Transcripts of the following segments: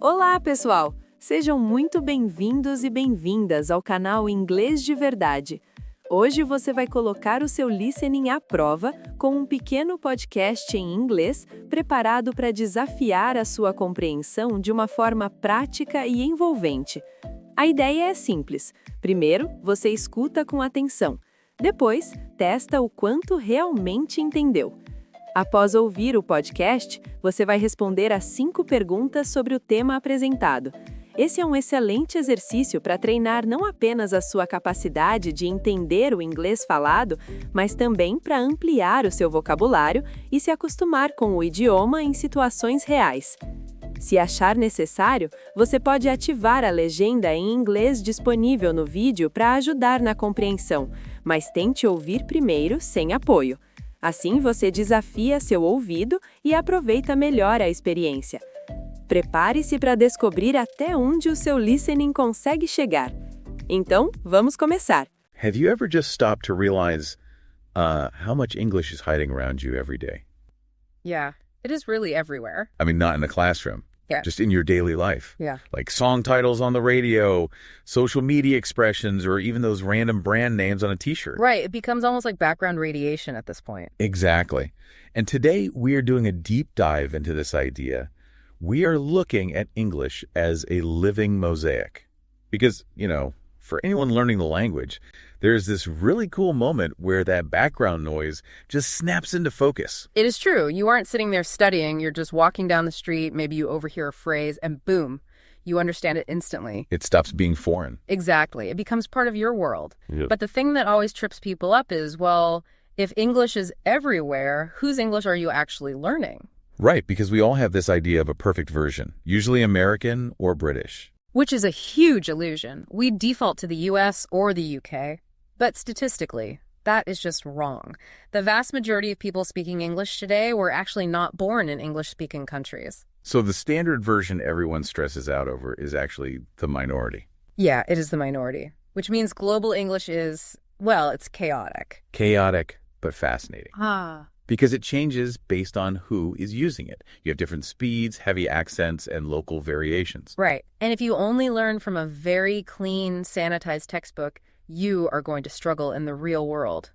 Olá, pessoal! Sejam muito bem-vindos e bem-vindas ao canal Inglês de Verdade. Hoje você vai colocar o seu listening à prova com um pequeno podcast em inglês preparado para desafiar a sua compreensão de uma forma prática e envolvente. A ideia é simples. Primeiro, você escuta com atenção. Depois, testa o quanto realmente entendeu. Após ouvir o podcast, você vai responder a 5 perguntas sobre o tema apresentado. Esse é um excelente exercício para treinar não apenas a sua capacidade de entender o inglês falado, mas também para ampliar o seu vocabulário e se acostumar com o idioma em situações reais. Se achar necessário, você pode ativar a legenda em inglês disponível no vídeo para ajudar na compreensão, mas tente ouvir primeiro sem apoio. Assim, você desafia seu ouvido e aproveita melhor a experiência. Prepare-se para descobrir até onde o seu listening consegue chegar. Então, vamos começar. Have you ever just stopped to realize how much English is hiding around you every day? Yeah, it is really everywhere. I mean, not in the classroom. Yeah. Just in your daily life. Yeah. Like song titles on the radio, social media expressions, or even those random brand names on a t-shirt. Right, it becomes almost like background radiation at this point. Exactly. And today we are doing a deep dive into this idea. We are looking at English as a living mosaic. Because, for anyone learning the language, there's this really cool moment where that background noise just snaps into focus. It is true. You aren't sitting there studying. You're just walking down the street. Maybe you overhear a phrase and boom, you understand it instantly. It stops being foreign. Exactly. It becomes part of your world. Yep. But the thing that always trips people up is, well, if English is everywhere, whose English are you actually learning? Right, because we all have this idea of a perfect version, usually American or British. Which is a huge illusion. We default to the US or the UK. But statistically, that is just wrong. The vast majority of people speaking English today were actually not born in English-speaking countries. So the standard version everyone stresses out over is actually the minority. Yeah, it is the minority. Which means global English is, well, it's chaotic. Chaotic, but fascinating. Because it changes based on who is using it. You have different speeds, heavy accents, and local variations. Right. And if you only learn from a very clean, sanitized textbook, you are going to struggle in the real world.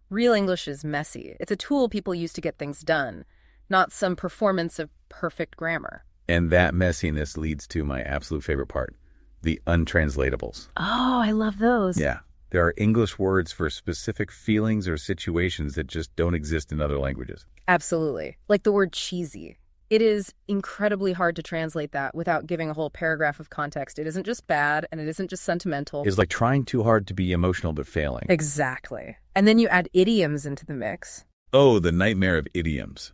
Real English is messy. It's a tool people use to get things done, not some performance of perfect grammar. And that messiness leads to my absolute favorite part, the untranslatables. Oh, I love those. Yeah. There are English words for specific feelings or situations that just don't exist in other languages. Absolutely. Like the word cheesy. It is incredibly hard to translate that without giving a whole paragraph of context. It isn't just bad, and it isn't just sentimental. It's like trying too hard to be emotional but failing. Exactly. And then you add idioms into the mix. Oh, the nightmare of idioms.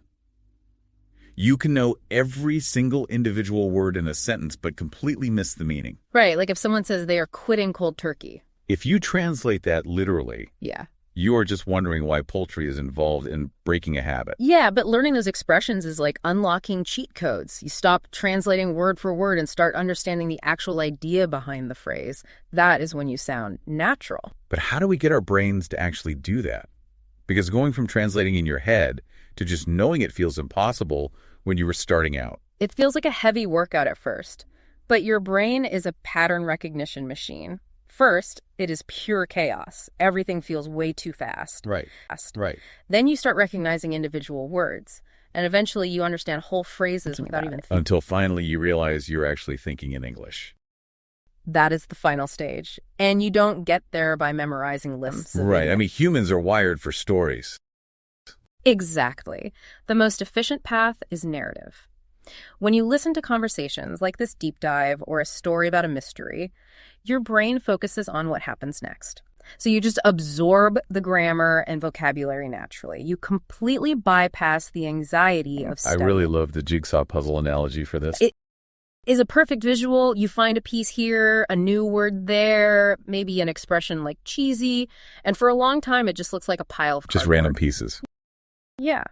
You can know every single individual word in a sentence but completely miss the meaning. Right, like if someone says they are quitting cold turkey. If you translate that literally, Yeah. you are just wondering why poultry is involved in breaking a habit. Yeah, but learning those expressions is like unlocking cheat codes. You stop translating word for word and start understanding the actual idea behind the phrase. That is when you sound natural. But how do we get our brains to actually do that? Because going from translating in your head to just knowing it feels impossible when you were starting out. It feels like a heavy workout at first, but your brain is a pattern recognition machine. First, it is pure chaos. Everything feels way too fast. Right. Right. Then you start recognizing individual words, and eventually you understand whole phrases without even thinking. Until finally you realize you're actually thinking in English. That is the final stage. And you don't get there by memorizing lists. Right. I mean, humans are wired for stories. Exactly. The most efficient path is narrative. When you listen to conversations like this deep dive or a story about a mystery, your brain focuses on what happens next. So you just absorb the grammar and vocabulary naturally. You completely bypass the anxiety of studying. I really love the jigsaw puzzle analogy for this. It is a perfect visual. You find a piece here, a new word there, maybe an expression like cheesy, and for a long time it just looks like a pile of Just cardboard. random pieces. Yeah.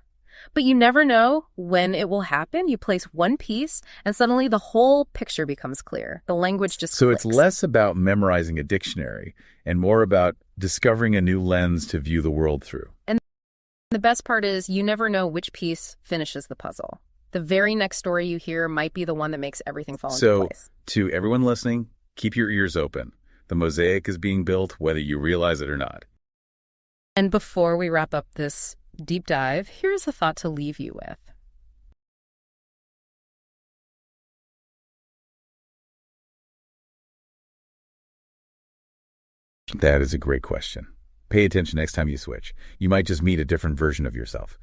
But you never know when it will happen. You place one piece, and suddenly the whole picture becomes clear. The language just So clicks. it's less about memorizing a dictionary and more about discovering a new lens to view the world through. The best part is you never know which piece finishes the puzzle. The very next story you hear might be the one that makes everything fall into So, place. to everyone listening, keep your ears open. The mosaic is being built whether you realize it or not. And before we wrap up this deep dive, here's a thought to leave you with. That is a great question. Pay attention next time you switch. You might just meet a different version of yourself.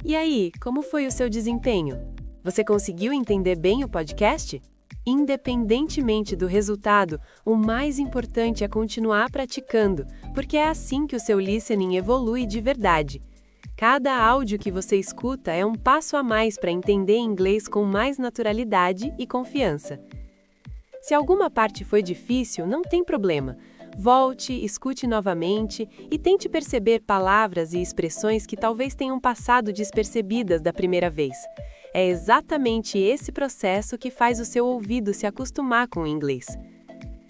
E aí, como foi o seu desempenho? Você conseguiu entender bem o podcast? Independentemente do resultado, o mais importante é continuar praticando, porque é assim que o seu listening evolui de verdade. Cada áudio que você escuta é um passo a mais para entender inglês com mais naturalidade e confiança. Se alguma parte foi difícil, não tem problema. Volte, escute novamente e tente perceber palavras e expressões que talvez tenham passado despercebidas da primeira vez. É exatamente esse processo que faz o seu ouvido se acostumar com o inglês.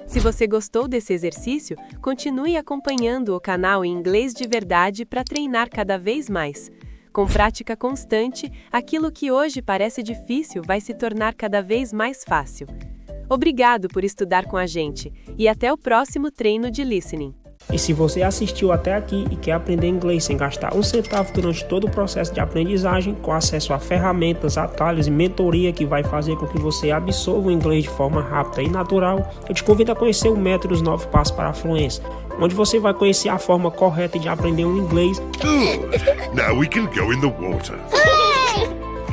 Se você gostou desse exercício, continue acompanhando o canal Inglês de Verdade para treinar cada vez mais. Com prática constante, aquilo que hoje parece difícil vai se tornar cada vez mais fácil. Obrigado por estudar com a gente e até o próximo treino de listening. E se você assistiu até aqui e quer aprender inglês sem gastar um centavo durante todo o processo de aprendizagem, com acesso a ferramentas, atalhos e mentoria que vai fazer com que você absorva o inglês de forma rápida e natural, eu te convido a conhecer o método dos 9 Passos para a Fluência, onde você vai conhecer a forma correta de aprender o inglês. Good. Now we can go in the water.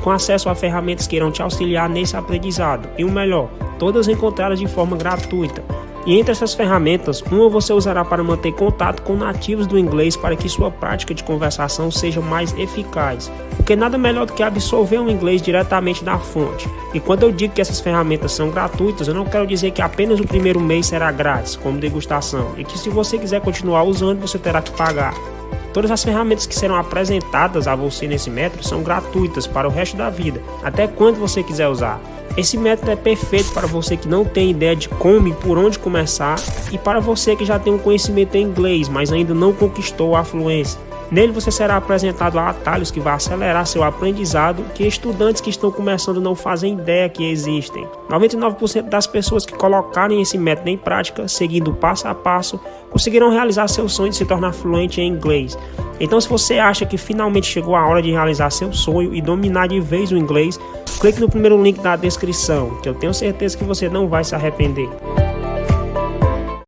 Com acesso a ferramentas que irão te auxiliar nesse aprendizado. E o melhor, todas encontradas de forma gratuita. E entre essas ferramentas, uma você usará para manter contato com nativos do inglês para que sua prática de conversação seja mais eficaz. Porque nada melhor do que absorver o inglês diretamente da fonte. E quando eu digo que essas ferramentas são gratuitas, eu não quero dizer que apenas o primeiro mês será grátis, como degustação. E que se você quiser continuar usando, você terá que pagar. Todas as ferramentas que serão apresentadas a você nesse método são gratuitas para o resto da vida, até quando você quiser usar. Esse método é perfeito para você que não tem ideia de como e por onde começar, e para você que já tem um conhecimento em inglês, mas ainda não conquistou a fluência. Nele você será apresentado a atalhos que vão acelerar seu aprendizado, que estudantes que estão começando não fazem ideia que existem. 99% das pessoas que colocarem esse método em prática, seguindo passo a passo, conseguirão realizar seu sonho de se tornar fluente em inglês. Então, se você acha que finalmente chegou a hora de realizar seu sonho e dominar de vez o inglês, clique no primeiro link da descrição, que eu tenho certeza que você não vai se arrepender.